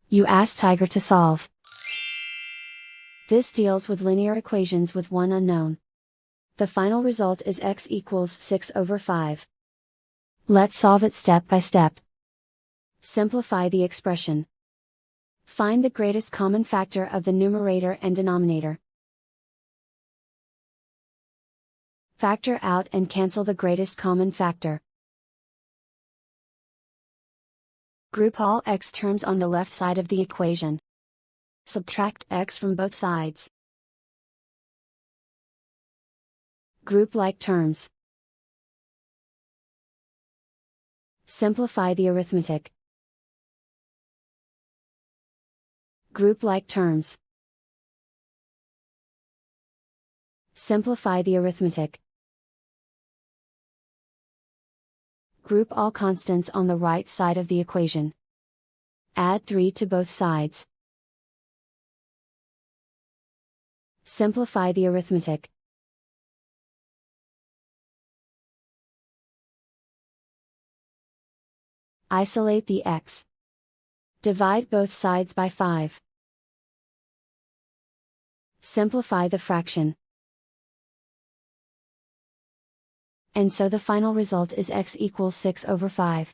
You ask Tiger to solve. This deals with linear equations with one unknown. The final result is x equals 6/5. Let's solve it step by step. Simplify the expression. Find the greatest common factor of the numerator and denominator. Factor out and cancel the greatest common factor. Group all x terms on the left side of the equation. Subtract x from both sides. Group like terms. Simplify the arithmetic. Group like terms. Simplify the arithmetic. Group all constants on the right side of the equation. Add 3 to both sides. Simplify the arithmetic. Isolate the x. Divide both sides by 5. Simplify the fraction. And so the final result is x equals 6/5.